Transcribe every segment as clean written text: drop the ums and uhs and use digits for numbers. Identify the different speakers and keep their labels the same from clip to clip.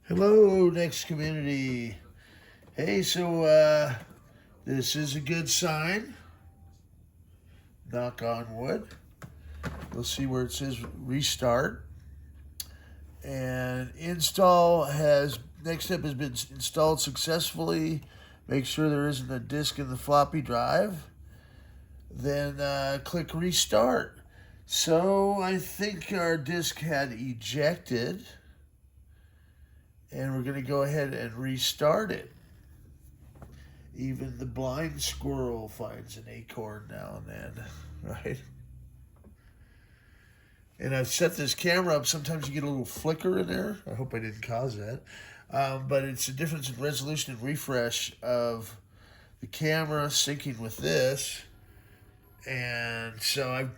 Speaker 1: Hello, next community. Hey, so this is a good sign. Knock on wood. You'll see where it says restart. And next step has been installed successfully. Make sure there isn't a disk in the floppy drive. Then click restart. So I think our disk had ejected. And we're going to go ahead and restart it. Even the blind squirrel finds an acorn now and then, right? And I've set this camera up. Sometimes you get a little flicker in there. I hope I didn't cause that. But it's a difference in resolution and refresh of the camera syncing with this. And so I've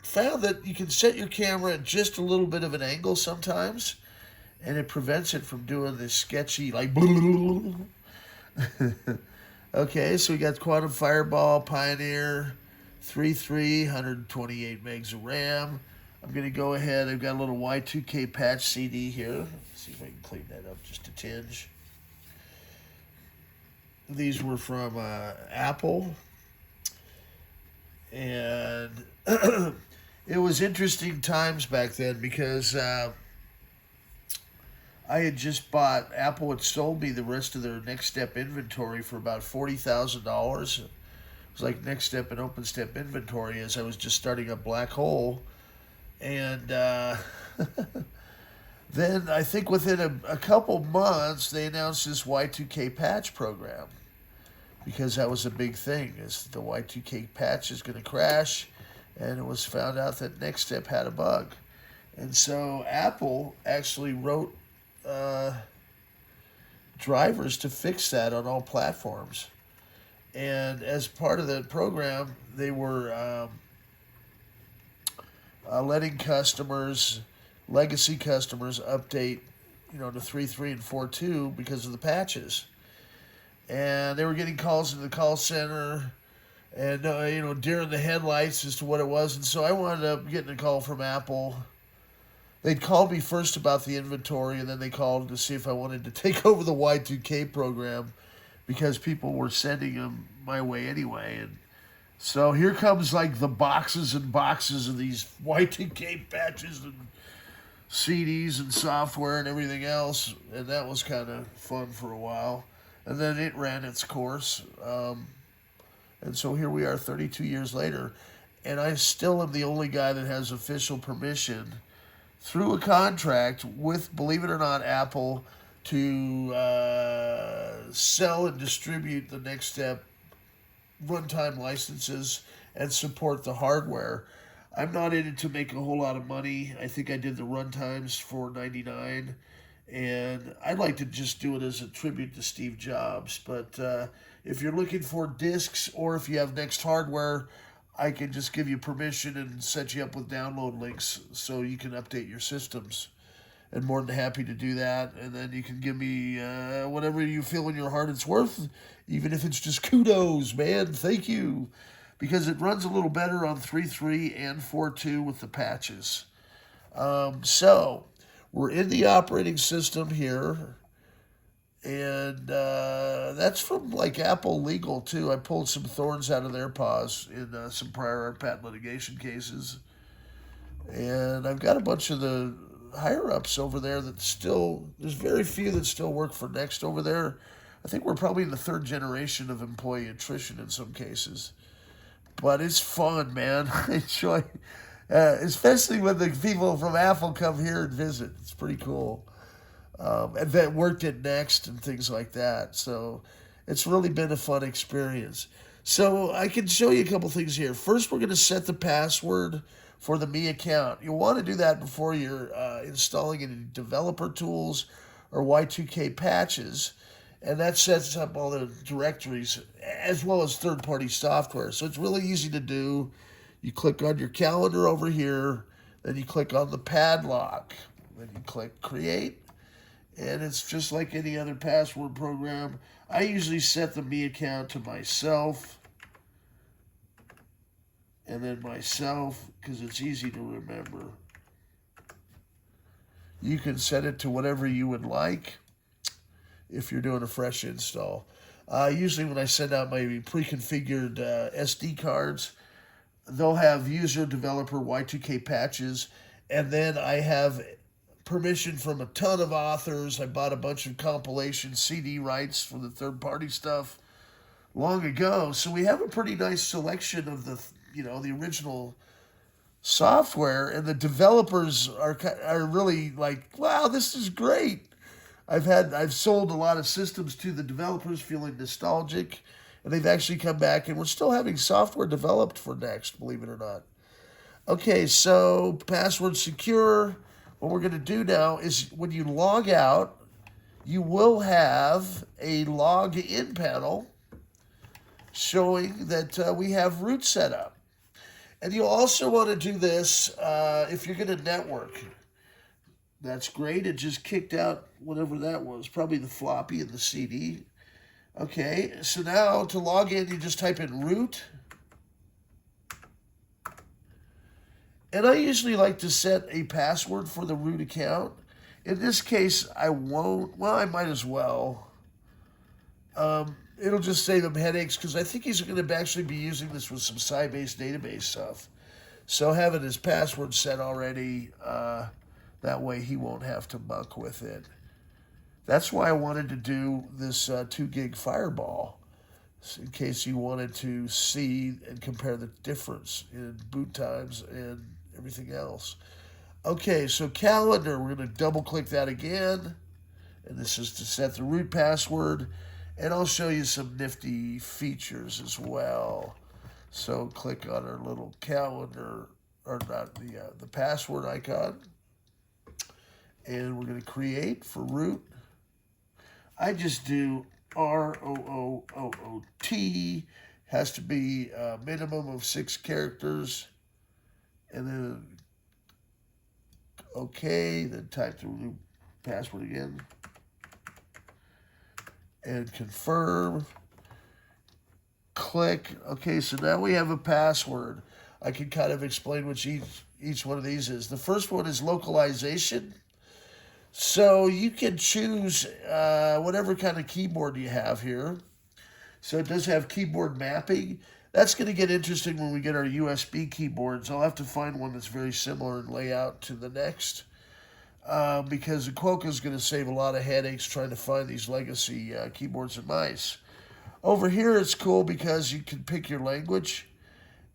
Speaker 1: found that you can set your camera at just a little bit of an angle sometimes, and it prevents it from doing this sketchy, like, Okay, so we got Quantum Fireball, Pioneer, 3.3, 128 megs of RAM. I'm going to go ahead, I've got a little Y2K patch CD here. Let's see if I can clean that up just a tinge. These were from Apple. And it was interesting times back then because Apple had sold me the rest of their Next Step inventory for about $40,000. It was like Next Step and Open Step inventory as I was just starting a black hole. And then I think within a couple months, they announced this Y2K patch program because that was a big thing, is the Y2K patch is going to crash. And it was found out that Next Step had a bug. And so Apple actually wrote drivers to fix that on all platforms. And as part of that program, they were letting legacy customers, update, to 3.3 and 4.2 because of the patches. And they were getting calls into the call center and, deer in the headlights as to what it was. And so I wound up getting a call from Apple. They'd called me first about the inventory, and then they called to see if I wanted to take over the Y2K program because people were sending them my way anyway. And so here comes like the boxes and boxes of these Y2K patches and CDs and software and everything else. And that was kind of fun for a while. And then it ran its course. And so here we are 32 years later. And I still am the only guy that has official permission through a contract with, believe it or not, Apple to sell and distribute the Next Step runtime licenses and support the hardware. I'm not in it to make a whole lot of money. I think I did the runtimes for $4.99, and I'd like to just do it as a tribute to Steve Jobs. But if you're looking for discs or if you have Next hardware, I can just give you permission and set you up with download links so you can update your systems. And more than happy to do that. And then you can give me whatever you feel in your heart it's worth, even if it's just kudos, man. Thank you. Because it runs a little better on 3.3 and 4.2 with the patches. So we're in the operating system here. And that's from like Apple Legal too. I pulled some thorns out of their paws in some prior art patent litigation cases. And I've got a bunch of the higher ups over there that there's very few that still work for Next over there. I think we're probably in the third generation of employee attrition in some cases. But it's fun, man. I enjoy, especially when the people from Apple come here and visit. It's pretty cool. And that worked at Next and things like that. So it's really been a fun experience. So I can show you a couple things here. First, we're going to set the password for the Me account. You'll want to do that before you're installing any developer tools or Y2K patches. And that sets up all the directories as well as third-party software. So it's really easy to do. You click on your calendar over here. Then you click on the padlock. Then you click Create. And it's just like any other password program. I usually set the Me account to myself. And then myself, because it's easy to remember. You can set it to whatever you would like. if you're doing a fresh install. Usually when I send out my pre-configured SD cards, they'll have user developer Y2K patches, and then I have permission from a ton of authors. I bought a bunch of compilation CD rights for the third-party stuff long ago, so we have a pretty nice selection of the original software, and the developers are really like, wow, this is great. I've sold a lot of systems to the developers feeling nostalgic, and they've actually come back, and we're still having software developed for Next, believe it or not. Okay, so password secure. What we're going to do now is when you log out, you will have a log in panel showing that we have root set up. And you'll also want to do this if you're going to network. That's great. It just kicked out whatever that was, probably the floppy and the CD. Okay, so now to log in, you just type in root. And I usually like to set a password for the root account. In this case, I won't. Well, I might as well. It'll just save him headaches because I think he's going to actually be using this with some Sybase database stuff. So having his password set already, that way he won't have to muck with it. That's why I wanted to do this 2 gig Fireball, in case you wanted to see and compare the difference in boot times and everything else. Okay, so calendar, we're going to double click that again. And this is to set the root password. And I'll show you some nifty features as well. So click on our little calendar, or not the password icon. And we're going to create for root. I just do ROOOT. Has to be a minimum of 6 characters. And then, okay, then type the root password again. And confirm. Click. Okay, so now we have a password. I can kind of explain what each one of these is. The first one is localization. So you can choose whatever kind of keyboard you have here. So it does have keyboard mapping. That's going to get interesting when we get our USB keyboards. I'll have to find one that's very similar in layout to the Next. Because the Quokka is going to save a lot of headaches trying to find these legacy keyboards and mice. Over here it's cool because you can pick your language.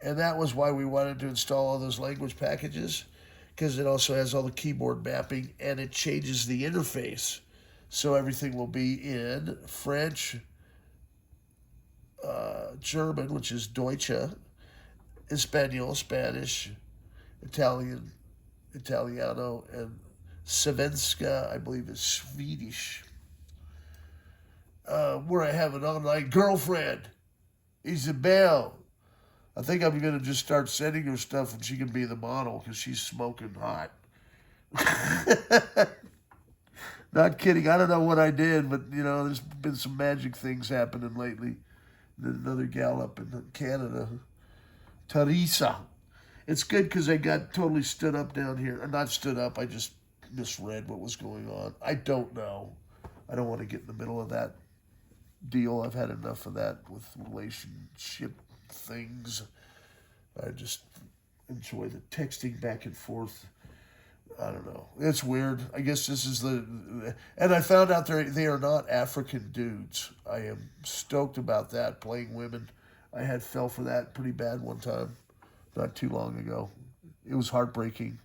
Speaker 1: And that was why we wanted to install all those language packages, because it also has all the keyboard mapping and it changes the interface. So everything will be in French, German, which is Deutsche, Espanol, Spanish, Italian, Italiano, and Svenska, I believe, is Swedish. Where I have an online girlfriend, Isabel. I think I'm going to just start sending her stuff and she can be the model because she's smoking hot. Not kidding. I don't know what I did, but, there's been some magic things happening lately. Another gal up in Canada, Teresa. It's good because I got totally stood up down here. Not stood up, I just misread what was going on. I don't know. I don't want to get in the middle of that deal. I've had enough of that with relationship things. I just enjoy the texting back and forth. I don't know. It's weird. I guess this is and I found out they are not African dudes. I am stoked about that, playing women. I fell for that pretty bad one time, not too long ago. It was heartbreaking.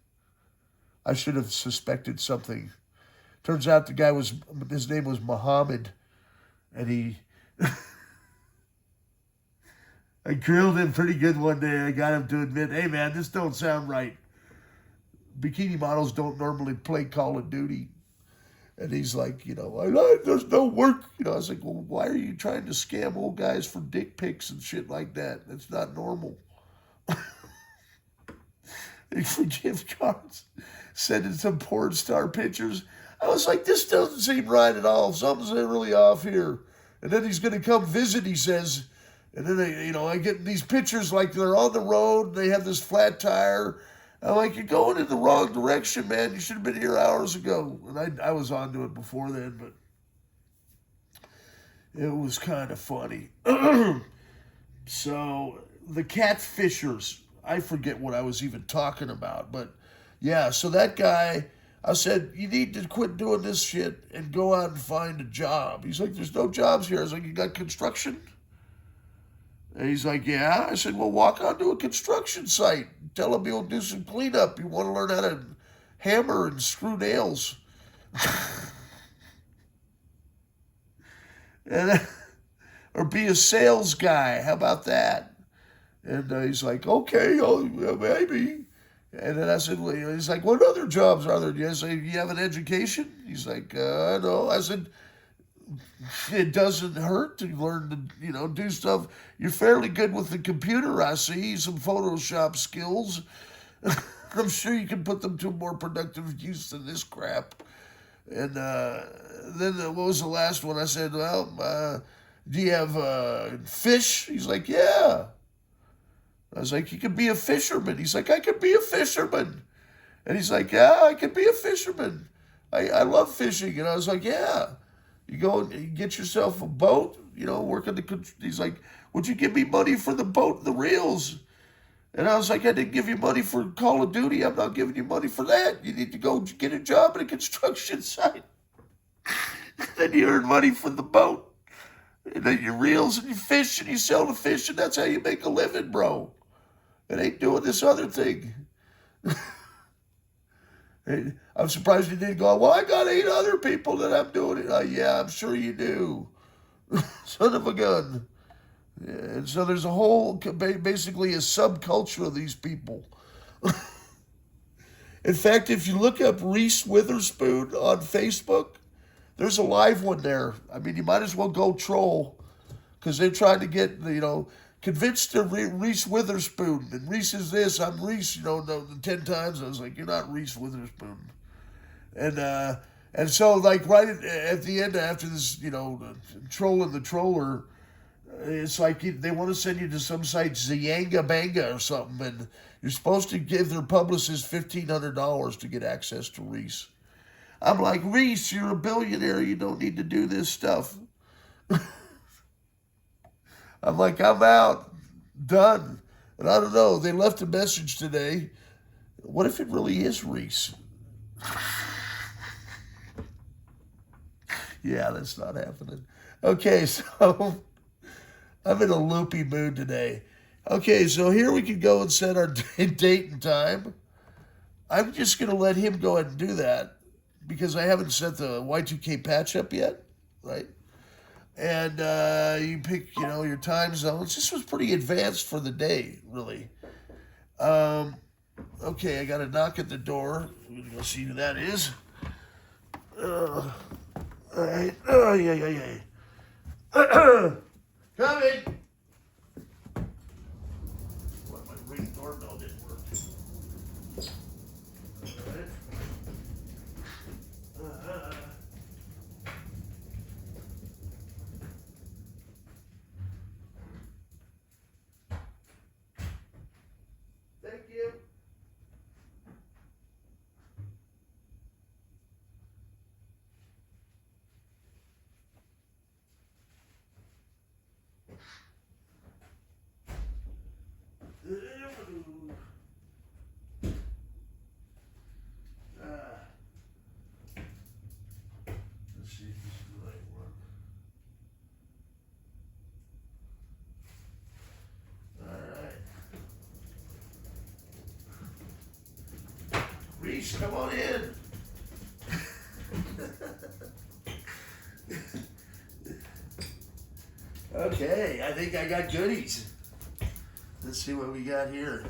Speaker 1: I should have suspected something. Turns out the guy his name was Muhammad, and he, I grilled him pretty good one day. I got him to admit, hey man, this don't sound right. Bikini models don't normally play Call of Duty. And he's like, there's no work. I was like, well, why are you trying to scam old guys for dick pics and shit like that? That's not normal. For gift cards, sending some porn star pictures. I was like, this doesn't seem right at all. Something's really off here. And then he's going to come visit, he says. And then, I get these pictures like they're on the road. They have this flat tire. I'm like, you're going in the wrong direction, man. You should have been here hours ago. And I was onto it before then, but It was kind of funny. So the catfishers, I forget what I was even talking about, but yeah, so that guy, I said, you need to quit doing this shit and go out and find a job. He's like, there's no jobs here. I was like, you got construction? And he's like, yeah. I said, well, walk onto a construction site. Tell him you'll do some cleanup. You want to learn how to hammer and screw nails. and Or be a sales guy. How about that? And he's like, okay, maybe. And then I said, well, he's like, what other jobs are there? I said, you have an education? He's like, no. I said, it doesn't hurt to learn to, do stuff. You're fairly good with the computer, I see. Some Photoshop skills. I'm sure you can put them to more productive use than this crap. And then what was the last one? I said, well, do you have fish? He's like, yeah. I was like, you could be a fisherman. He's like, I could be a fisherman. And he's like, yeah, I could be a fisherman. I love fishing. And I was like, yeah. You go and you get yourself a boat, work on the... He's like, would you give me money for the boat and the reels? And I was like, I didn't give you money for Call of Duty. I'm not giving you money for that. You need to go get a job at a construction site. Then you earn money for the boat. And then you reels and you fish and you sell the fish, and that's how you make a living, bro. It ain't doing this other thing. I'm surprised you didn't go, well, I got 8 other people that I'm doing it. Yeah, I'm sure you do. Son of a gun. Yeah, and so there's a whole, basically a subculture of these people. In fact, if you look up Reese Witherspoon on Facebook, there's a live one there. I mean, you might as well go troll, because they're trying to get, convinced to Reese Witherspoon. And Reese is this, I'm Reese, 10 times. I was like, you're not Reese Witherspoon. And so, like, right at the end, after this, trolling the troller, it's like they want to send you to some site, Zayanga Banga or something, and you're supposed to give their publicist $1,500 to get access to Reese. I'm like, Reese, you're a billionaire. You don't need to do this stuff. I'm like, I'm out. Done. And I don't know. They left a message today. What if it really is Reese? Yeah, that's not happening. Okay, so I'm in a loopy mood today. Okay, so here we can go and set our date and time. I'm just going to let him go ahead and do that, because I haven't set the Y2K patch up yet, right? And you pick, your time zones. This was pretty advanced for the day, really. Okay, I got a knock at the door. I'm going to go see who that is. All right. Oh, yeah. Coming! What, my ring doorbell didn't work. All right. Thank you. Let's see if this is the right one. All right. Reese, come on in. Okay, I think I got goodies. Let's see what we got here.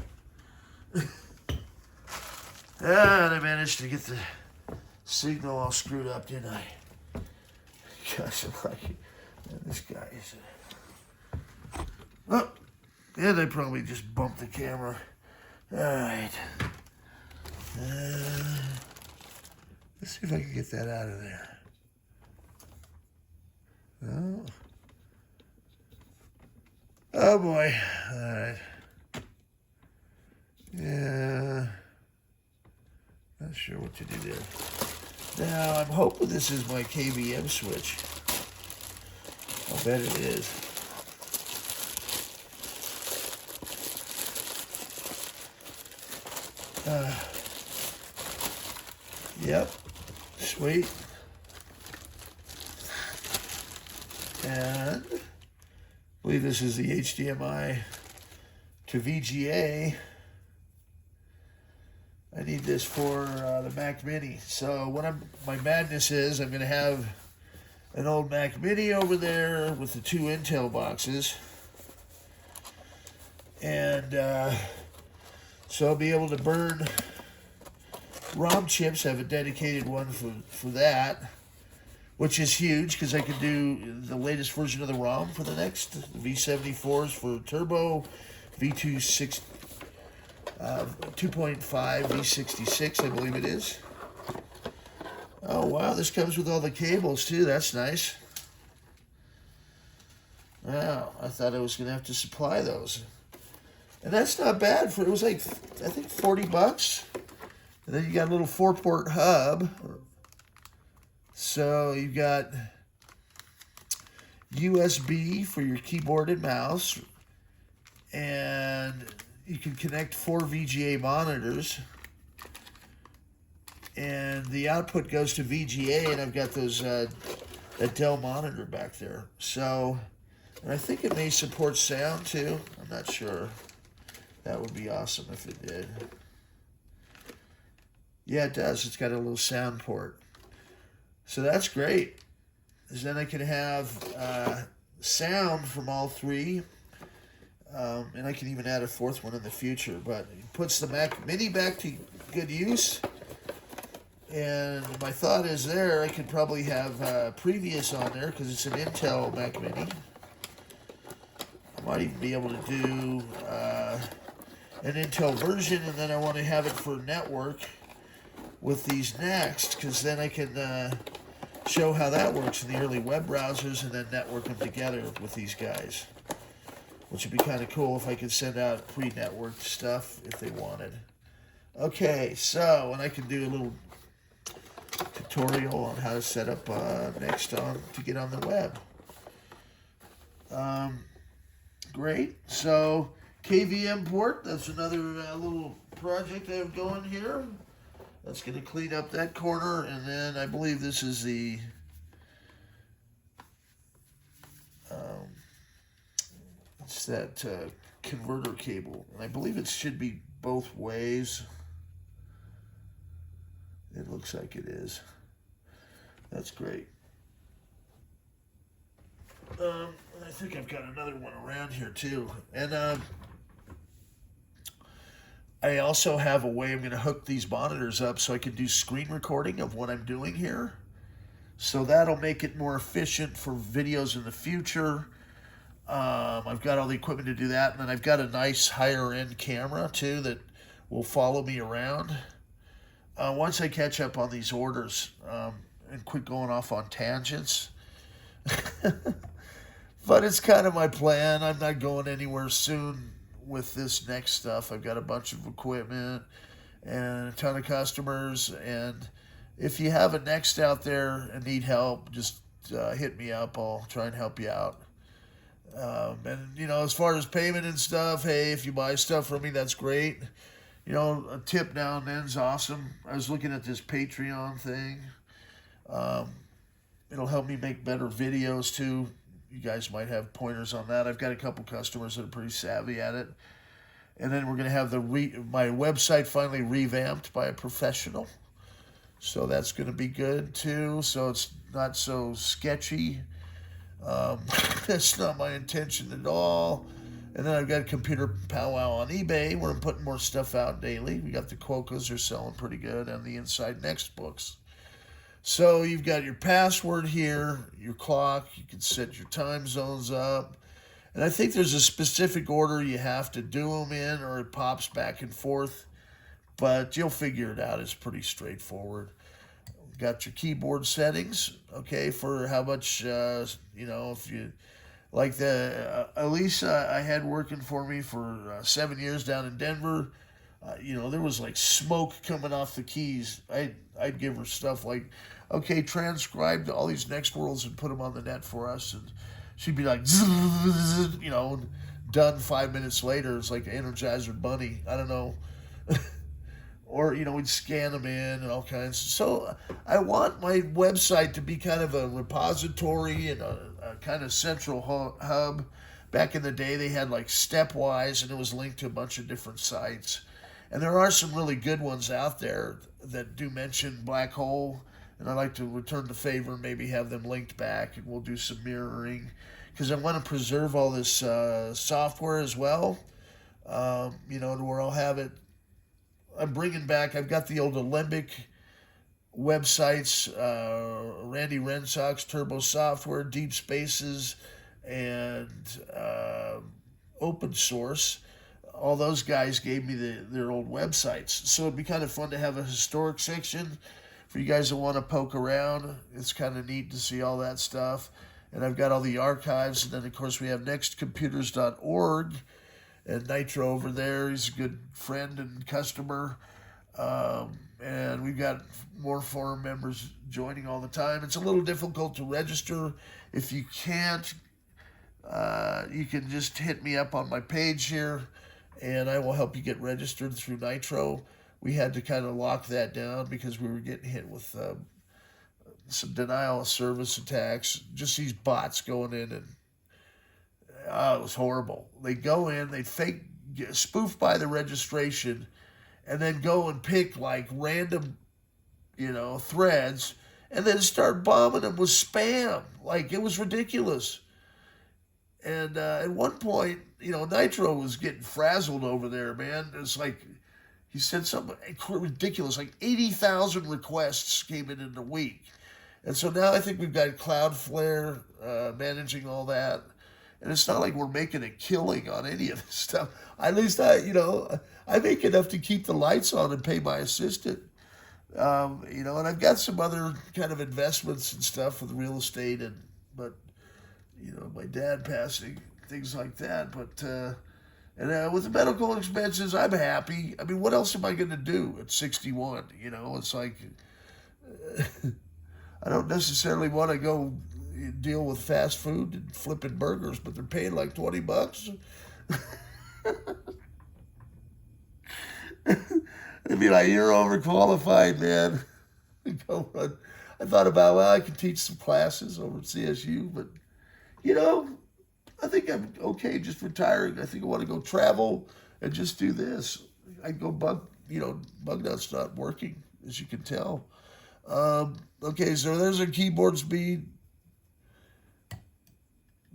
Speaker 1: And I managed to get the signal all screwed up, didn't I? Gosh, I'm like, man, this guy is... Oh, yeah, they probably just bumped the camera. All right. Let's see if I can get that out of there. Oh boy. All right. Yeah. Not sure what to do there. Now, I'm hoping this is my KVM switch. I'll bet it is. Yep. Sweet. And I believe this is the HDMI to VGA. I need this for the Mac Mini. So what my madness is, I'm going to have an old Mac Mini over there with the 2 Intel boxes. And so I'll be able to burn ROM chips. I have a dedicated one for that, which is huge because I can do the latest version of the ROM for the next V74s for Turbo, V2.5, V66, I believe it is. Oh, wow, this comes with all the cables, too. That's nice. Wow, I thought I was going to have to supply those. And that's not bad. It was like, I think, 40 bucks. And then you got a little 4-port hub. So you've got USB for your keyboard and mouse. And you can connect 4 VGA monitors. And the output goes to VGA, and I've got those a Dell monitor back there. So, and I think it may support sound too. I'm not sure. That would be awesome if it did. Yeah, it does. It's got a little sound port. So that's great. Because then I can have sound from all 3. And I can even add a 4th one in the future. But it puts the Mac Mini back to good use. And my thought is there, I could probably have previous on there because it's an Intel Mac Mini. I might even be able to do an Intel version, and then I want to have it for network with these next, because then I can show how that works in the early web browsers and then network them together with these guys, which would be kind of cool if I could send out pre-networked stuff if they wanted. Okay, so, and I can do a little tutorial on how to set up next on to get on the web. Great. So KVM port, that's another little project I have going here. That's going to clean up that corner, and then I believe this is the it's that converter cable, and I believe it should be both ways. It looks like it is. That's great. I think I've got another one around here too. And I also have a way I'm going to hook these monitors up so I can do screen recording of what I'm doing here. So that'll make it more efficient for videos in the future. I've got all the equipment to do that. And then I've got a nice higher end camera too that will follow me around. Once I catch up on these orders and quit going off on tangents. But it's kind of my plan. I'm not going anywhere soon with this next stuff. I've got a bunch of equipment and a ton of customers. And if you have a Next out there and need help, just hit me up. I'll try and help you out. And, you know, as far as payment and stuff, hey, if you buy stuff from me, that's great. You know, a tip now and then is awesome. I was looking at this Patreon thing. It'll help me make better videos, too. You guys might have pointers on that. I've got a couple customers that are pretty savvy at it. And then we're going to have my website finally revamped by a professional. So that's going to be good, too. So it's not so sketchy. That's not my intention at all. And then I've got a computer powwow on eBay where I'm putting more stuff out daily. We got the Quokkas are selling pretty good, and the Inside Next books. So you've got your password here, your clock. You can set your time zones up. And I think there's a specific order you have to do them in, or it pops back and forth. But you'll figure it out. It's pretty straightforward. Got your keyboard settings, okay, for how much, you know, if you... Like the Elisa I had working for me for 7 years down in Denver, you know, there was like smoke coming off the keys. I'd give her stuff like, okay, transcribe all these Next Worlds and put them on the net for us. And she'd be like, you know, done 5 minutes later. It's like Energizer Bunny. I don't know. Or, you know, we'd scan them in and all kinds. So I want my website to be kind of a repository and a kind of central hub. Back in the day, they had like Stepwise, and it was linked to a bunch of different sites. And there are some really good ones out there that do mention Black Hole, and I'd like to return the favor and maybe have them linked back, and we'll do some mirroring, because I want to preserve all this software as well, you know, to where I'll have it. I'm bringing back, I've got the old Alembic websites, Randy Rensock's Turbo Software, Deep Spaces, and Open Source. All those guys gave me their old websites. So it'd be kind of fun to have a historic section for you guys that want to poke around. It's kind of neat to see all that stuff. And I've got all the archives. And then, of course, we have nextcomputers.org. And Nitro over there, he's a good friend and customer. And we've got more forum members joining all the time. It's a little difficult to register. If you can't, you can just hit me up on my page here, and I will help you get registered through Nitro. We had to kind of lock that down because we were getting hit with some denial of service attacks. Just these bots going in, and it was horrible. They go in, they spoof by the registration, and then go and pick like random, you know, threads, and then start bombing them with spam. Like, it was ridiculous. And at one point, you know, Nitro was getting frazzled over there, man. It's like, he said something ridiculous, like 80,000 requests came in a week. And so now I think we've got Cloudflare managing all that. And it's not like we're making a killing on any of this stuff. At least I make enough to keep the lights on and pay my assistant. You know, and I've got some other kind of investments and stuff with real estate, but you know, my dad passing, things like that. But with the medical expenses, I'm happy. I mean, what else am I going to do at 61? You know, it's like I don't necessarily want to go deal with fast food and flipping burgers, but they're paying like $20. They'd be like, "You're overqualified, man." Go run. I thought about, well, I could teach some classes over at CSU, but you know, I think I'm okay just retiring. I think I want to go travel and just do this. I go bug nut's not working, as you can tell. Okay, so there's a keyboard speed.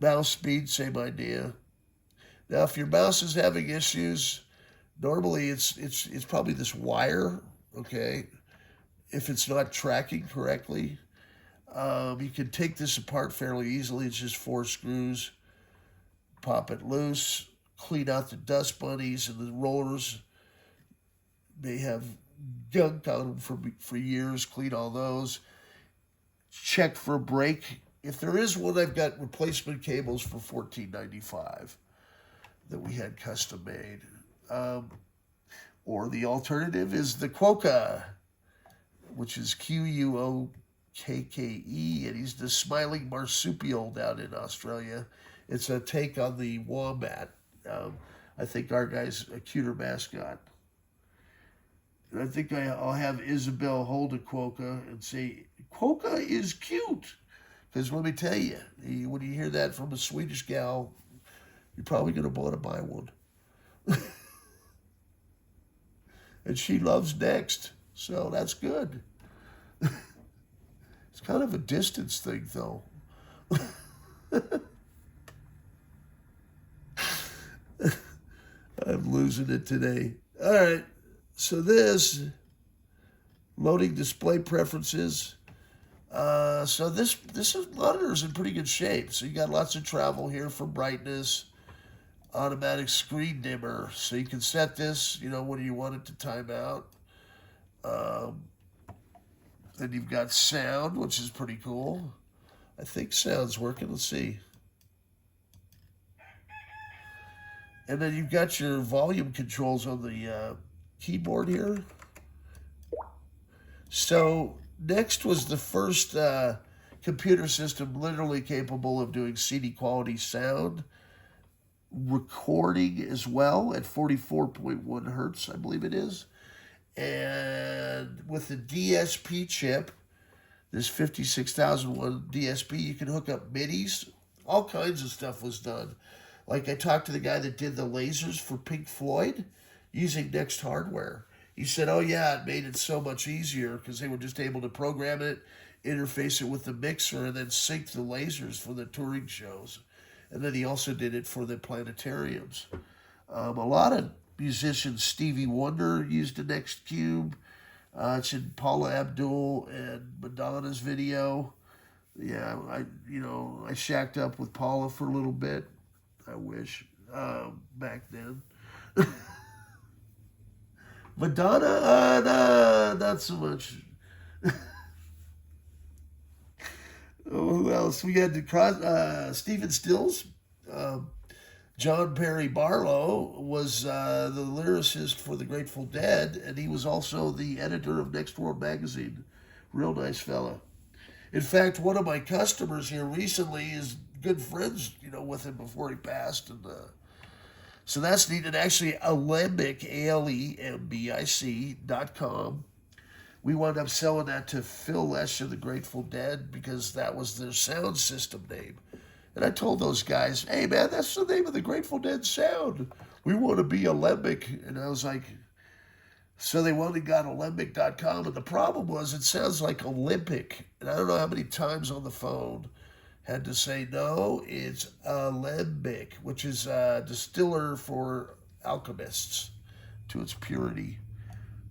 Speaker 1: Mouse speed, same idea. Now, if your mouse is having issues, normally it's probably this wire, okay? If it's not tracking correctly, you can take this apart fairly easily. It's just 4 screws. Pop it loose, clean out the dust bunnies and the rollers. They have gunk on them for years. Clean all those. Check for a break. If there is one, I've got replacement cables for $14.95 that we had custom made. Or the alternative is the Quokka, which is Quokke, and he's the smiling marsupial down in Australia. It's a take on the wombat. I think our guy's a cuter mascot. And I think I'll have Isabel hold a Quokka and say, "Quokka is cute." Because let me tell you, when you hear that from a Swedish gal, you're probably going to want to buy one. And she loves Next, so that's good. It's kind of a distance thing, though. I'm losing it today. All right, so this, loading display preferences. So this monitor's in pretty good shape. So you got lots of travel here for brightness, automatic screen dimmer. So you can set this, you know, when you want it to time out. Then you've got sound, which is pretty cool. I think sound's working. Let's see. And then you've got your volume controls on the keyboard here. So Next was the first computer system literally capable of doing CD quality sound, recording as well at 44.1 hertz, I believe it is. And with the DSP chip, this 56,001 DSP, you can hook up MIDIs. All kinds of stuff was done. Like I talked to the guy that did the lasers for Pink Floyd using Next hardware. He said, oh yeah, it made it so much easier because they were just able to program it, interface it with the mixer, and then sync the lasers for the touring shows. And then he also did it for the planetariums. A lot of musicians, Stevie Wonder used the Next Cube. It's in Paula Abdul and Madonna's video. Yeah, I shacked up with Paula for a little bit. I wish back then. Madonna, nah, not so much. Who else? We had Stephen Stills. John Perry Barlow was the lyricist for the Grateful Dead, and he was also the editor of Next World magazine. Real nice fella. In fact, one of my customers here recently is good friends, with him before he passed, and so that's neat. And actually, Alembic, ALEMBIC.com. We wound up selling that to Phil Lesh of the Grateful Dead because that was their sound system name. And I told those guys, hey, man, that's the name of the Grateful Dead sound. We want to be Alembic. And I was like, so they went and got Alembic.com. And the problem was it sounds like Olympic. And I don't know how many times on the phone had to say, no, it's Alembic, which is a distiller for alchemists to its purity.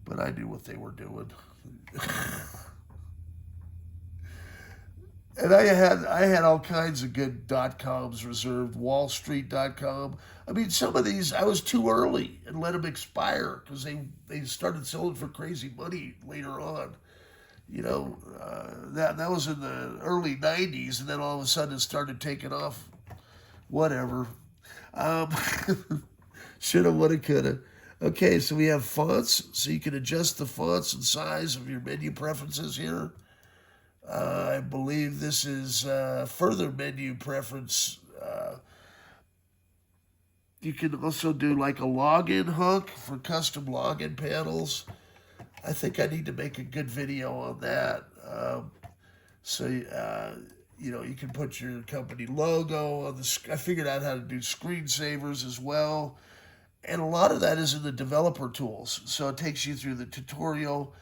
Speaker 1: But I knew what they were doing. And I had all kinds of good .coms reserved, wallstreet.com. I mean, some of these, I was too early and let them expire because they started selling for crazy money later on. That was in the early 90s, and then all of a sudden it started taking off. Whatever. Shoulda, woulda, coulda. Okay, so we have fonts, so you can adjust the fonts and size of your menu preferences here. I believe this is further menu preference. You can also do like a login hook for custom login panels. I think I need to make a good video on that. You can put your company logo on the. I figured out how to do screensavers as well. And a lot of that is in the developer tools. So it takes you through the tutorial.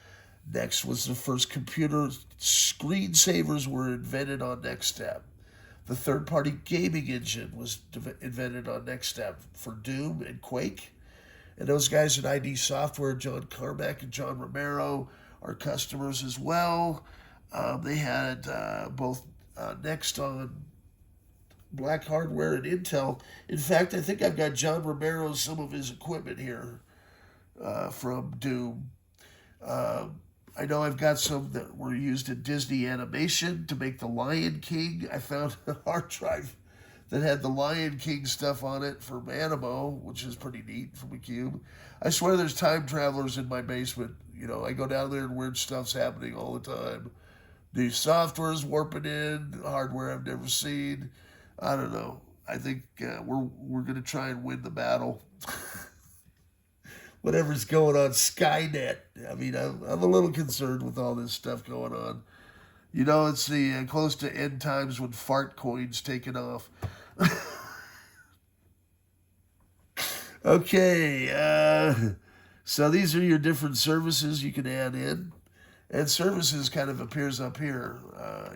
Speaker 1: Next was the first computer screensavers were invented on NextStep. The third-party gaming engine was invented on NextStep for Doom and Quake. And those guys at ID Software, John Carmack and John Romero, are customers as well. They had both Next on Black Hardware and Intel. In fact, I think I've got John Romero's some of his equipment here from Doom. I know I've got some that were used in Disney animation to make the Lion King. I found a hard drive that had the Lion King stuff on it from Animo, which is pretty neat from a cube. I swear there's time travelers in my basement. I go down there and weird stuff's happening all the time. The software's warping in, hardware I've never seen. I don't know. I think we're going to try and win the battle. Whatever's going on, Skynet. I mean, I'm a little concerned with all this stuff going on. It's the close to end times when fart coins taking off. Okay, so these are your different services you can add in. And services kind of appears up here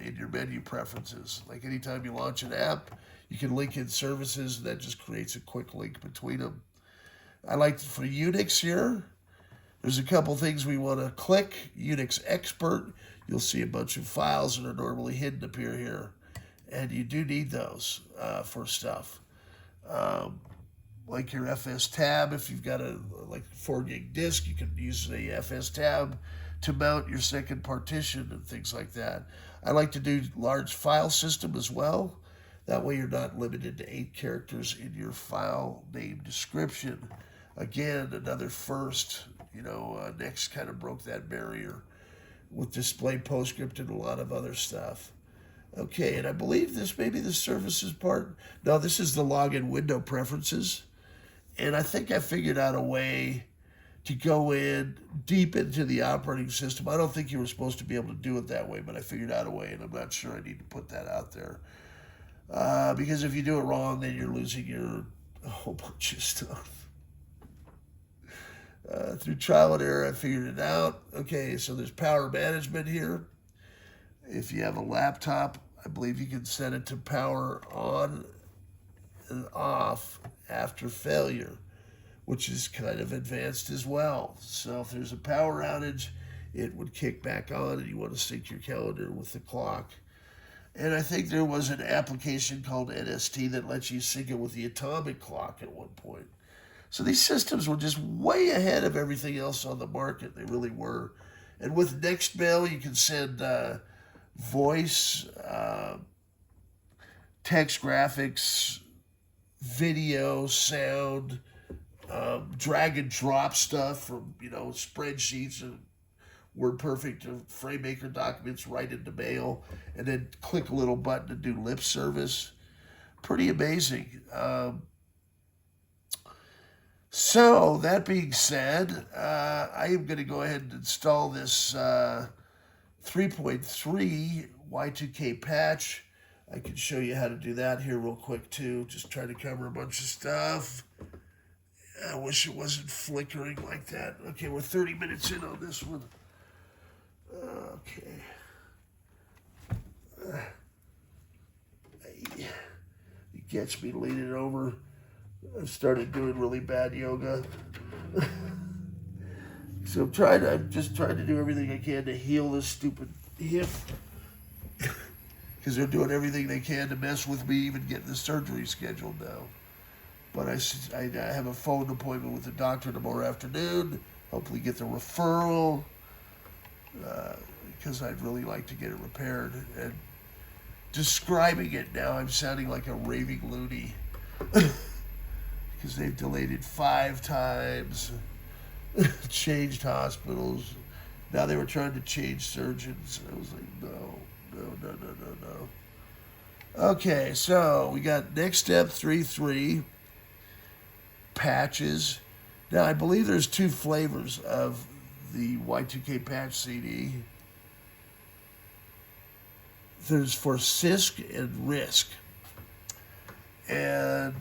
Speaker 1: in your menu preferences. Like anytime you launch an app, you can link in services, and that just creates a quick link between them. I like for Unix here, there's a couple things we want to click. Unix Expert, you'll see a bunch of files that are normally hidden appear here. And you do need those for stuff. Like your FS tab, if you've got a 4 gig disk, you can use the FS tab to mount your second partition and things like that. I like to do large file system as well. That way you're not limited to 8 characters in your file name description. Again, another first. Next kind of broke that barrier with display PostScript and a lot of other stuff. Okay, and I believe this may be the services part. No, this is the login window preferences. And I think I figured out a way to go in deep into the operating system. I don't think you were supposed to be able to do it that way, but I figured out a way, and I'm not sure I need to put that out there. Because if you do it wrong, then you're losing a whole bunch of stuff. Through trial and error, I figured it out. Okay, so there's power management here. If you have a laptop, I believe you can set it to power on and off after failure, which is kind of advanced as well. So if there's a power outage, it would kick back on, and you want to sync your calendar with the clock. And I think there was an application called NST that lets you sync it with the atomic clock at one point. So these systems were just way ahead of everything else on the market. They really were. And with Nextmail, you can send voice, text graphics, video, sound, drag and drop stuff from, spreadsheets and WordPerfect to FrameMaker documents right into mail, and then click a little button to do lip service. Pretty amazing. So that being said, I am going to go ahead and install this 3.3 Y2K patch. I can show you how to do that here real quick too. Just trying to cover a bunch of stuff. I wish it wasn't flickering like that. Okay, we're 30 minutes in on this one. Okay. It gets me leaning over. I've started doing really bad yoga. So I'm just trying to do everything I can to heal this stupid hip. Because they're doing everything they can to mess with me, even getting the surgery scheduled now. But I have a phone appointment with the doctor tomorrow afternoon. Hopefully get the referral. Because I'd really like to get it repaired. And describing it now, I'm sounding like a raving loony. Because they've delayed it 5 times, changed hospitals. Now they were trying to change surgeons. I was like, no. Okay, so we got next step 3.3 patches. Now I believe there's 2 flavors of the Y2K patch CD. There's for CISC and RISC. And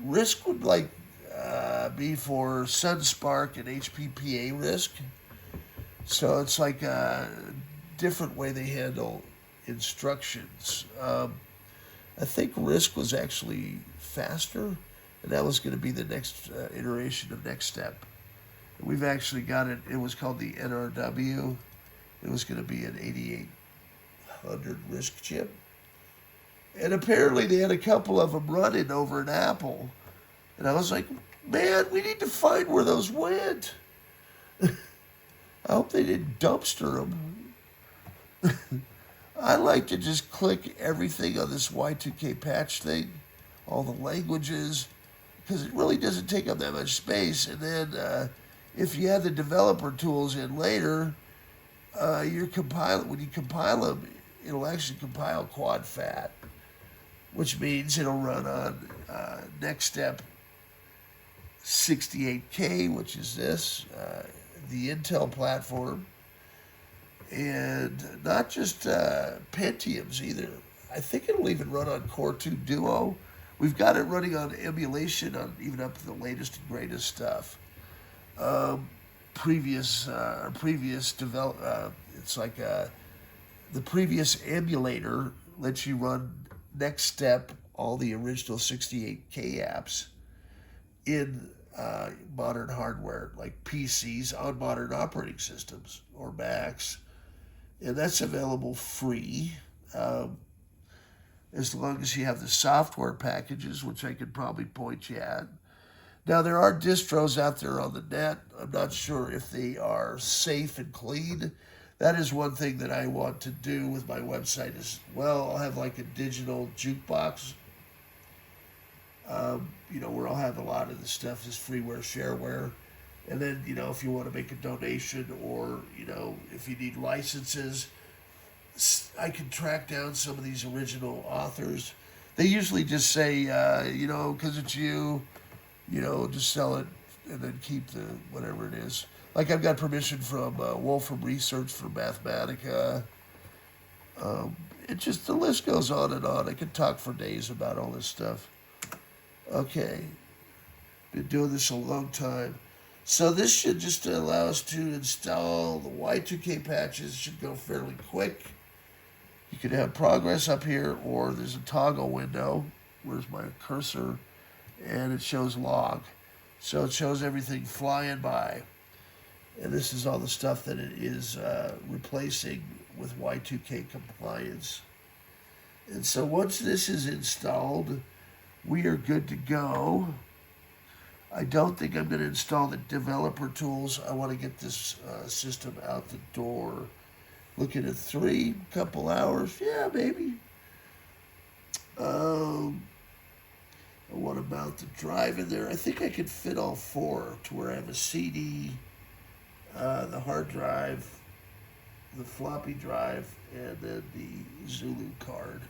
Speaker 1: RISC would be for SunSpark and HPPA RISC. So it's like a different way they handle instructions. I think RISC was actually faster, and that was going to be the next iteration of Next Step. We've actually got it. It was called the NRW. It was going to be an 8800 RISC chip. And apparently they had a couple of them running over in Apple. And I was like, man, we need to find where those went. I hope they didn't dumpster them. I like to just click everything on this Y2K patch thing, all the languages, because it really doesn't take up that much space. And then if you have the developer tools in later, when you compile them, it'll actually compile quad fat, which means it'll run on Next Step 68K, which is this, the Intel platform, and not just Pentiums either. I think it'll even run on Core 2 Duo. We've got it running on emulation on even up to the latest and greatest stuff. Previous it's like the previous emulator lets you run Next Step, all the original 68K apps in modern hardware, like PCs on modern operating systems or Macs. And that's available free, as long as you have the software packages, which I could probably point you at. Now, there are distros out there on the net. I'm not sure if they are safe and clean. That is one thing that I want to do with my website as well. I'll have like a digital jukebox, where I'll have a lot of the stuff is freeware, shareware. And then, if you want to make a donation or, if you need licenses, I can track down some of these original authors. They usually just say, because it's just sell it and then keep the whatever it is. Like I've got permission from Wolfram Research for Mathematica. It just, the list goes on and on. I could talk for days about all this stuff. Okay. Been doing this a long time. So this should just allow us to install the Y2K patches. Should go fairly quick. You could have progress up here, or there's a toggle window. Where's my cursor? And it shows log. So it shows everything flying by. And this is all the stuff that it is replacing with Y2K compliance. And so once this is installed, we are good to go. I don't think I'm going to install the developer tools. I want to get this system out the door. Looking at 3 couple hours. Yeah, maybe. I want to mount the drive in there. I think I could fit all 4 to where I have a CD, the hard drive, the floppy drive, and then the Zulu card.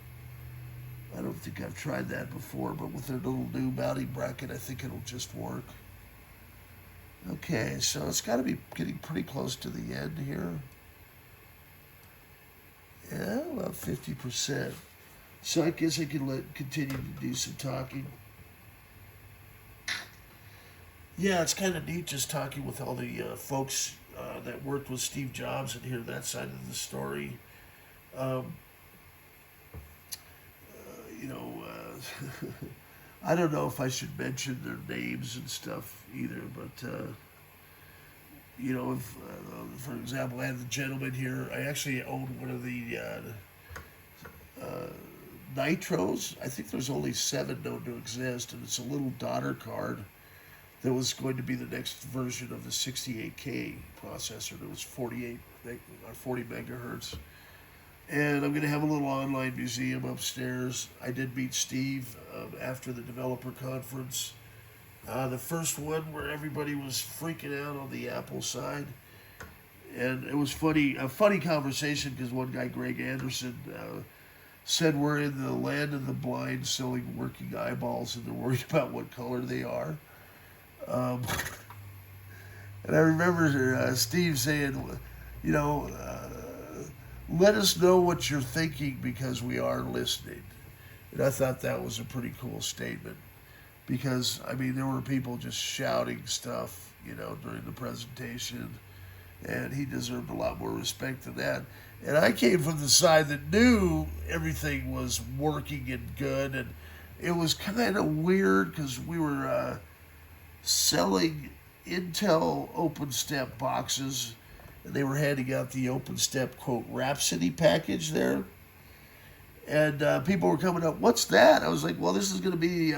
Speaker 1: I don't think I've tried that before, but with their little new mounting bracket, I think it'll just work. Okay, so it's got to be getting pretty close to the end here. Yeah, about 50%. So I guess I can continue to do some talking. Yeah, it's kind of neat just talking with all the folks that worked with Steve Jobs and hear that side of the story. I don't know if I should mention their names and stuff either, but if, for example, I had the gentleman here. I actually owned one of the Nitros. I think there's only 7 known to exist, and it's a little daughter card that was going to be the next version of the 68K processor. That was 40 megahertz. And I'm going to have a little online museum upstairs. I did meet Steve after the developer conference. The first one where everybody was freaking out on the Apple side. And it was a funny conversation because one guy, Greg Anderson, said we're in the land of the blind selling working eyeballs and they're worried about what color they are. And I remember Steve saying, let us know what you're thinking because we are listening. And I thought that was a pretty cool statement because, there were people just shouting stuff, during the presentation, and he deserved a lot more respect than that. And I came from the side that knew everything was working and good, and it was kind of weird because we were selling Intel OpenStep boxes, and they were handing out the OpenStep, quote, Rhapsody package there. And people were coming up, what's that? I was like, well, this is going to be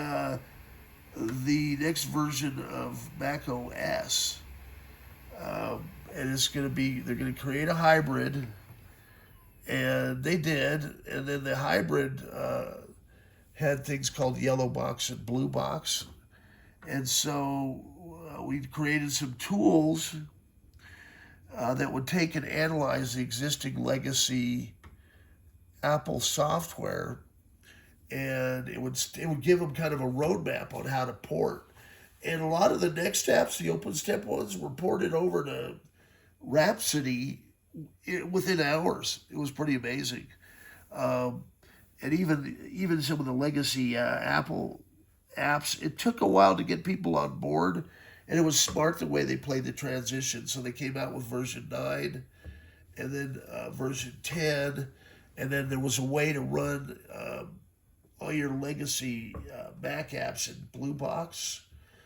Speaker 1: the next version of Mac OS. And it's going to be, they're going to create a hybrid. And they did. And then the hybrid had things called yellow box and blue box. And so we created some tools that would take and analyze the existing legacy Apple software, and it would give them kind of a roadmap on how to port. And a lot of the next apps, the OpenStep ones, were ported over to Rhapsody within hours. It was pretty amazing. And even some of the legacy Apple apps, it took a while to get people on board. And it was smart the way they played the transition. So they came out with version 9 and then version 10. And then there was a way to run all your legacy Mac apps in Blue Box.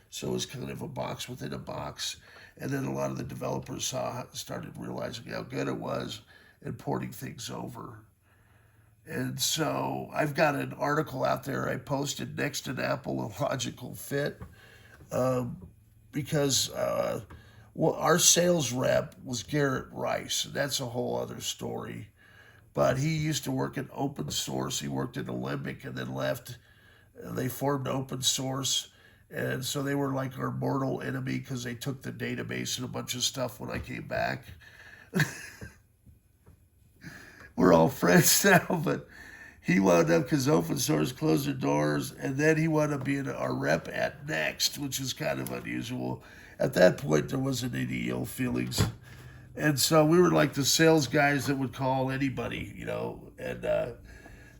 Speaker 1: So it was kind of a box within a box. And then a lot of the developers started realizing how good it was and porting things over. And so I've got an article out there I posted, Next an Apple, a Logical Fit. Because our sales rep was Garrett Rice. And that's a whole other story. But he used to work in open source. He worked in Alembic and then left. They formed open source. And so they were like our mortal enemy because they took the database and a bunch of stuff when I came back. we're all friends now, but he wound up, because open source closed their doors, and then he wound up being our rep at Next, which is kind of unusual. At that point, there wasn't any ill feelings. And so we were like the sales guys that would call anybody, you know. And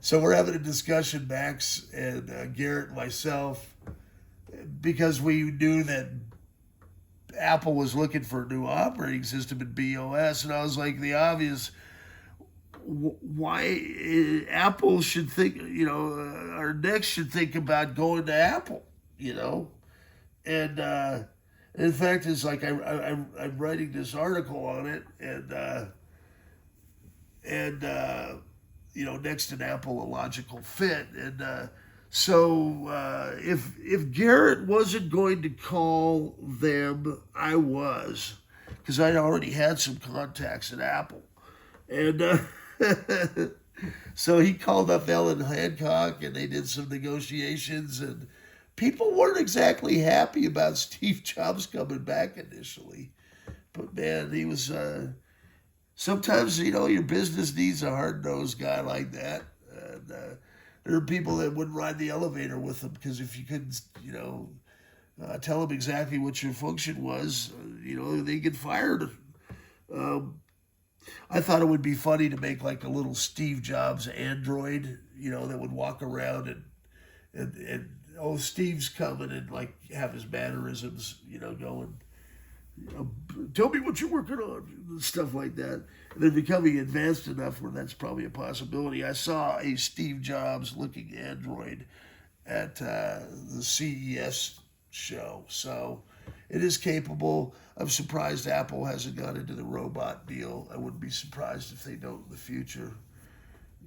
Speaker 1: so we're having a discussion, Max and Garrett and myself, because we knew that Apple was looking for a new operating system in BOS. And I was like, the obvious, why Apple should think, you know, our Next should think about going to Apple, you know. And in fact, it's like I'm writing this article on it, and you know, Next and Apple a logical fit, and so if Garrett wasn't going to call them, I was, because I already had some contacts at Apple, and so he called up Ellen Hancock, and they did some negotiations, and people weren't exactly happy about Steve Jobs coming back initially. But man, he was, sometimes, you know, your business needs a hard-nosed guy like that. And there are people that wouldn't ride the elevator with him, because if you couldn't, you know, tell them exactly what your function was, you know, they get fired. I thought it would be funny to make like a little Steve Jobs android, you know, that would walk around and oh, Steve's coming, and like have his mannerisms, you know, going, you know, tell me what you're working on, stuff like that. And they're becoming advanced enough where that's probably a possibility. I saw a Steve Jobs looking android at the CES show, so it is capable. I'm surprised Apple hasn't got into the robot deal. I wouldn't be surprised if they don't in the future,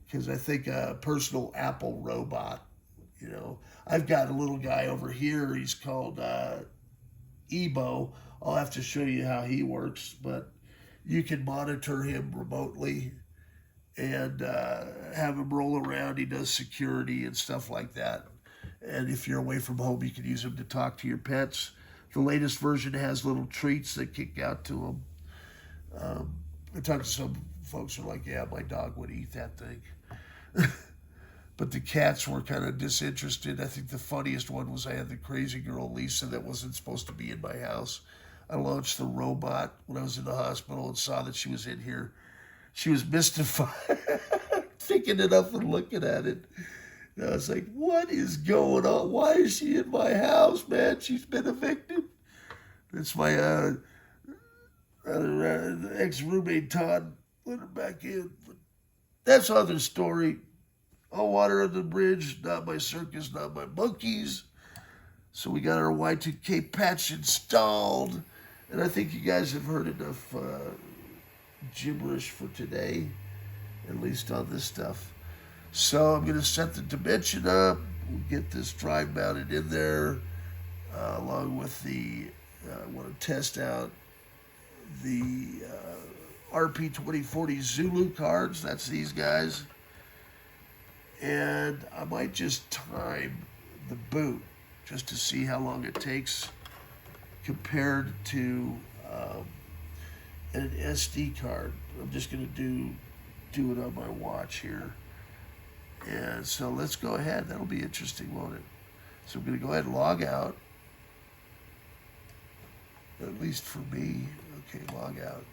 Speaker 1: because I think a personal Apple robot, you know, I've got a little guy over here. He's called Ebo. I'll have to show you how he works, but you can monitor him remotely and have him roll around. He does security and stuff like that. And if you're away from home, you can use him to talk to your pets. The latest version has little treats that kick out to him. I talked to some folks who are like, yeah, my dog would eat that thing. But the cats were kind of disinterested. I think the funniest one was I had the crazy girl, Lisa, that wasn't supposed to be in my house. I launched the robot when I was in the hospital and saw that she was in here. She was mystified, picking it up and looking at it. And I was like, what is going on? Why is she in my house, man? She's been evicted. That's my ex-roommate, Todd, let her back in. But that's another story. All water under the bridge, not my circus, not my monkeys. So we got our Y2K patch installed. And I think you guys have heard enough gibberish for today, at least on this stuff. So I'm going to set the dimension up. We'll get this drive mounted in there, along with the, I want to test out the RP 2040 Zulu cards. That's these guys. And I might just time the boot just to see how long it takes compared to an SD card. I'm just going to do it on my watch here. And so let's go ahead. That'll be interesting, won't it? So I'm going to go ahead and log out. At least for me. Okay, log out.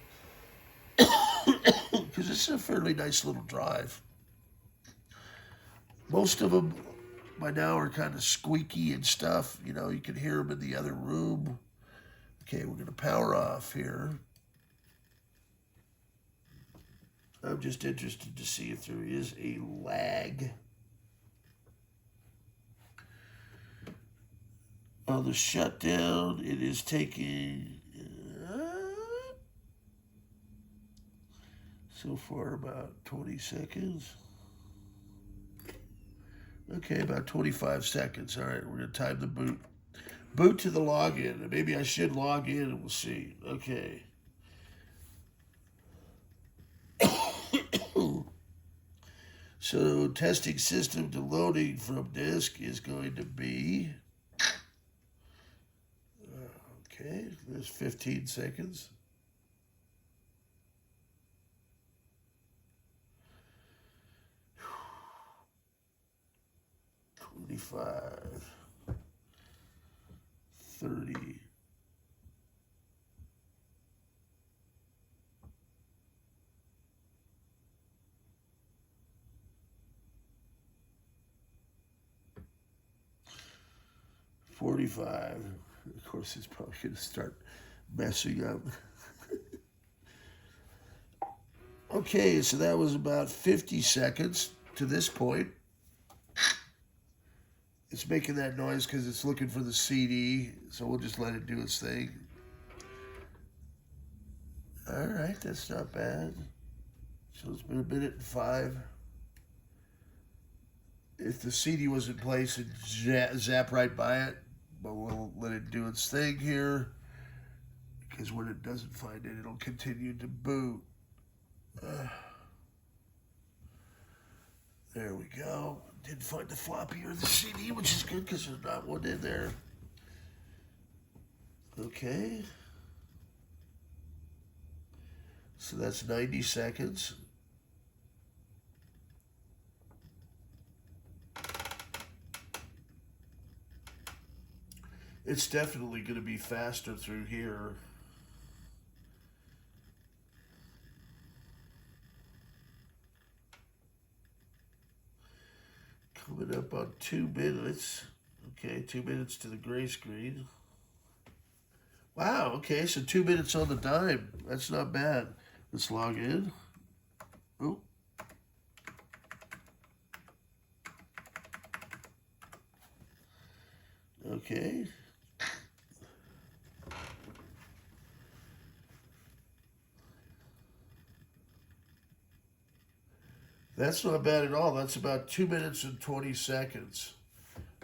Speaker 1: Because this is a fairly nice little drive. Most of them by now are kind of squeaky and stuff. You know, you can hear them in the other room. Okay, we're going to power off here. I'm just interested to see if there is a lag. On the shutdown, it is taking so far about 20 seconds. Okay, about 25 seconds. All right, we're going to time the boot. Boot to the login. Maybe I should log in and we'll see. Okay. So testing system to loading from disk is going to be, okay, there's 15 seconds. 25, 30, 45. Of course, it's probably going to start messing up. Okay, so that was about 50 seconds to this point. It's making that noise because it's looking for the CD, so we'll just let it do its thing. All right, that's not bad. So it's been 1:05. If the CD was in place, it'd zap right by it, but we'll let it do its thing here, because when it doesn't find it, it'll continue to boot. There we go. Didn't find the floppy or the CD, which is good because there's not one in there. Okay. So that's 90 seconds. It's definitely going to be faster through here. Coming up on 2 minutes. Okay, 2 minutes to the gray screen. Wow, okay, so 2 minutes on the dime. That's not bad. Let's log in. Oh. Okay. That's not bad at all. That's about 2 minutes and 20 seconds.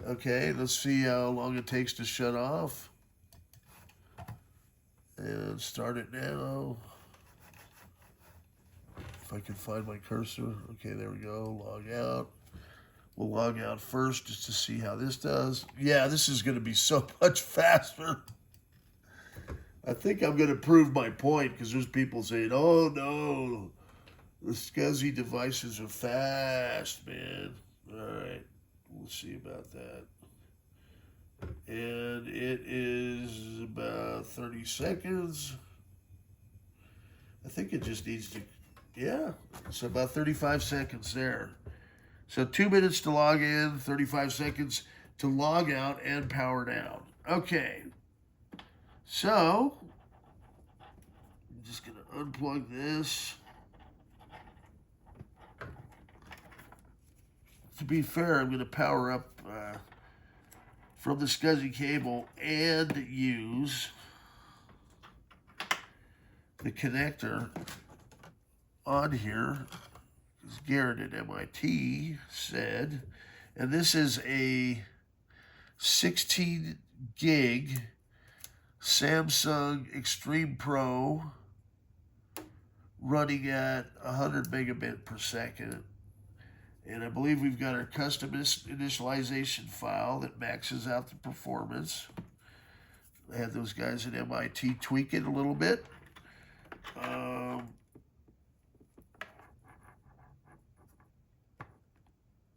Speaker 1: Okay, let's see how long it takes to shut off. And start it now. If I can find my cursor. Okay, there we go. Log out. We'll log out first just to see how this does. Yeah, this is going to be so much faster. I think I'm going to prove my point because there's people saying, oh no, the SCSI devices are fast, man. All right, we'll see about that. And it is about 30 seconds. I think it just needs to, yeah, so about 35 seconds there. So 2 minutes to log in, 35 seconds to log out and power down. Okay, so I'm just going to unplug this. To be fair, I'm going to power up from the SCSI cable and use the connector on here, as Garrett at MIT said, and this is a 16 gig Samsung Extreme Pro running at 100 megabit per second. And I believe we've got our custom initialization file that maxes out the performance. I had those guys at MIT tweak it a little bit.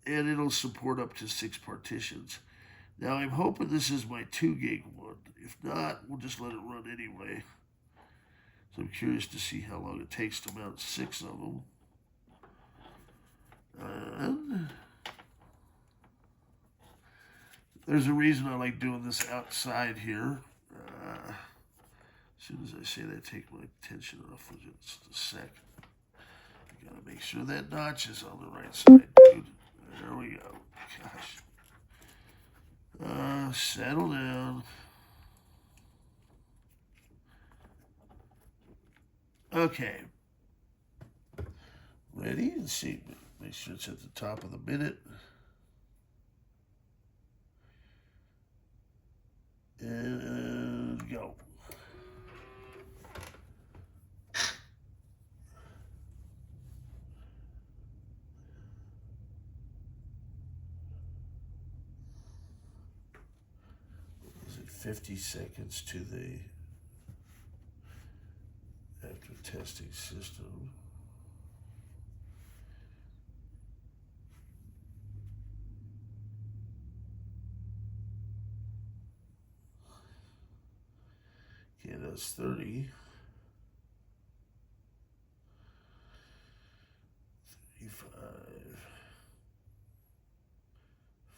Speaker 1: And it'll support up to 6 partitions. Now I'm hoping this is my 2 gig one. If not, we'll just let it run anyway. So I'm curious to see how long it takes to mount 6 of them. And there's a reason I like doing this outside here. As soon as I say that, take my attention off for just a sec. I gotta make sure that notch is on the right side, dude. There we go. Gosh. Settle down. Okay. Ready? Let's see. Make sure it's at the top of the minute. And go. Is it 50 seconds to the active testing system? Okay, that's 30. 35.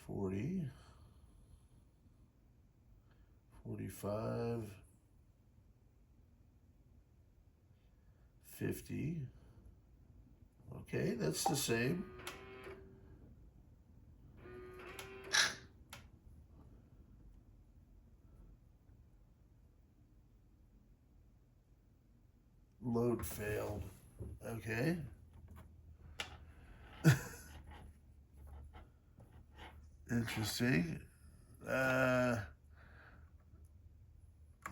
Speaker 1: 40. 45. 50. Okay, that's the same. Load failed. Okay. Interesting. Let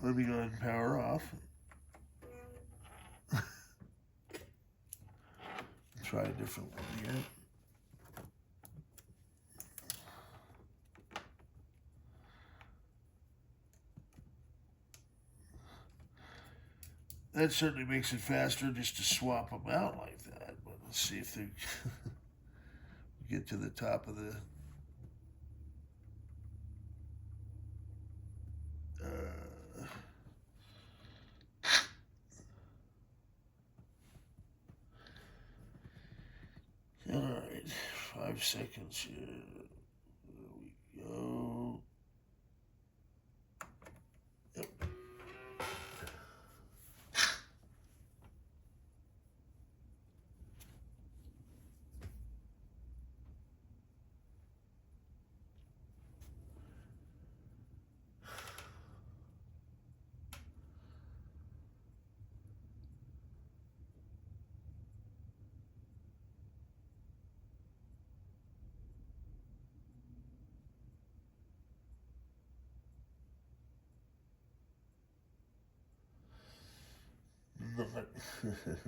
Speaker 1: me go ahead and power off. Try a different one here. That certainly makes it faster just to swap them out like that. But let's see if they get to the top of the all right, 5 seconds here. There we go. Yep.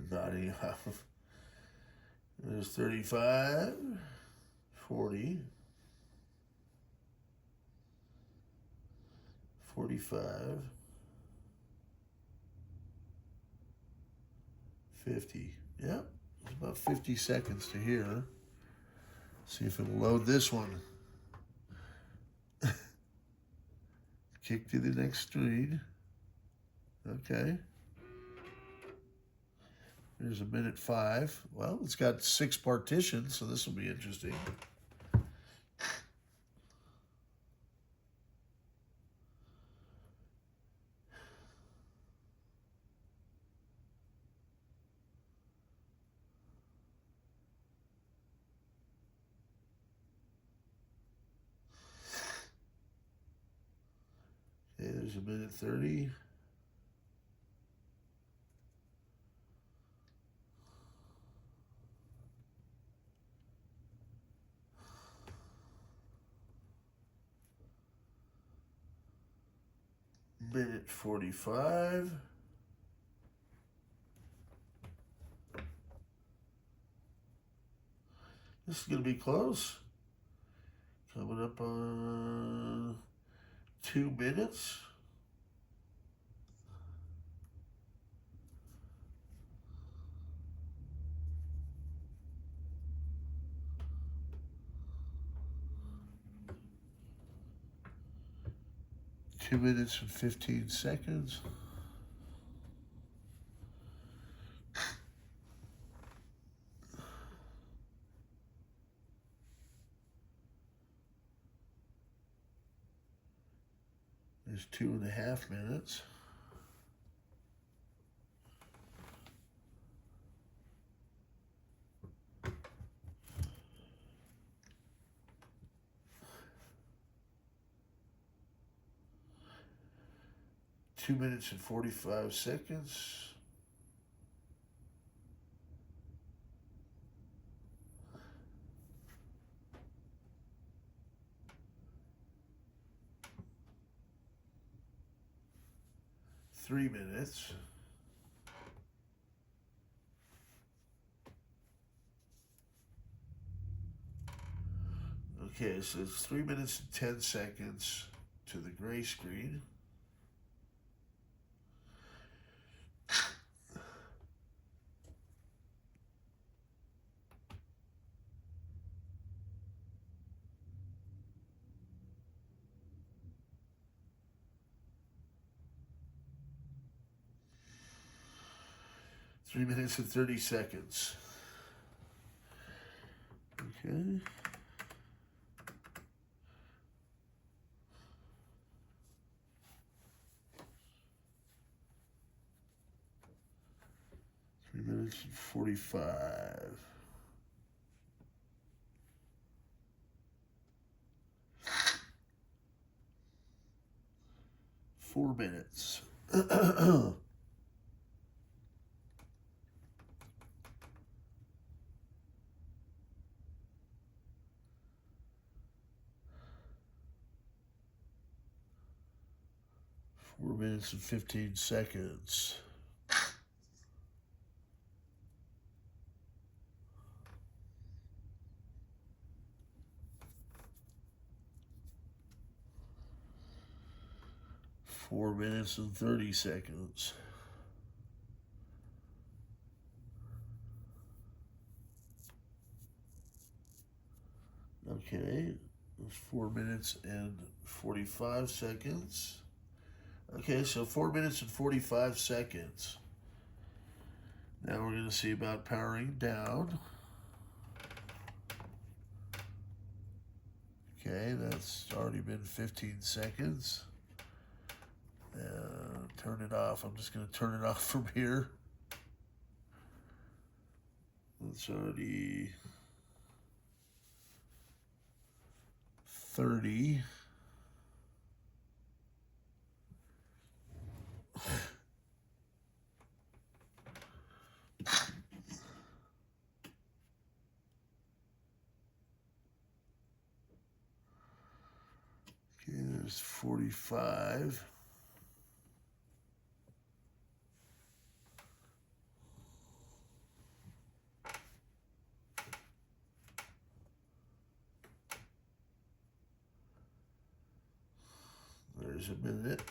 Speaker 1: Nodding off. There's 35, 40, 45, 50. Yep, it's about 50 seconds to here. See if it'll load this one. Kick to the next screen. Okay. There's a minute 5. Well, it's got 6 partitions, so this will be interesting. Okay, there's a minute 30. Minute 45. This is going to be close. Coming up on 2 minutes. Two minutes and 15 seconds. There's 2.5 minutes. Two minutes and 45 seconds. Three minutes. Okay, so it's 3 minutes and 10 seconds to the gray screen. 3 minutes and 30 seconds. Okay. Minutes and 45. 4 minutes. 4 minutes and 15 seconds. Four minutes and 30 seconds. Okay, that's 4 minutes and 45 seconds. Okay, so 4 minutes and 45 seconds. Now we're going to see about powering down. Okay, that's already been 15 seconds. Turn it off. I'm just going to turn it off from here. It's already 30. Okay, there's 45. There's a minute.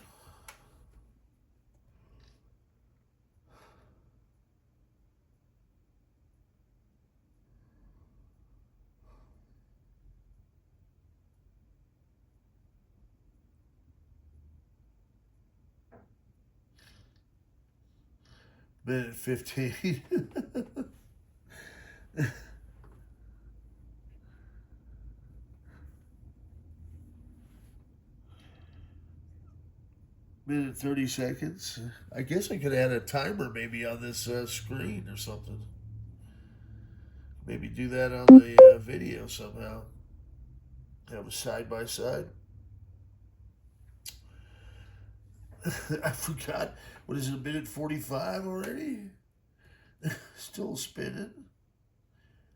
Speaker 1: Minute 15. Minute 30 seconds. I guess I could add a timer maybe on this screen or something. Maybe do that on the video somehow. Have a side by side. I forgot. What is it, a minute 45 already? Still spinning.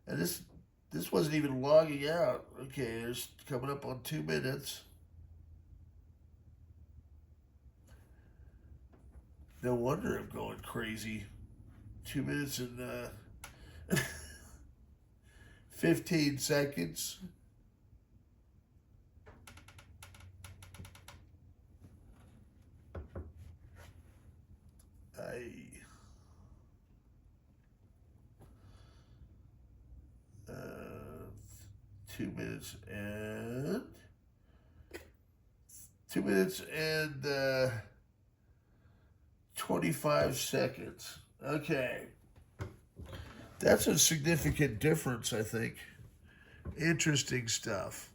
Speaker 1: And this wasn't even logging out. Okay, it's coming up on 2 minutes. No wonder I'm going crazy. 2 minutes and 15 seconds. I 2 minutes and 2 minutes and 25 seconds. Okay. That's a significant difference, I think. Interesting stuff.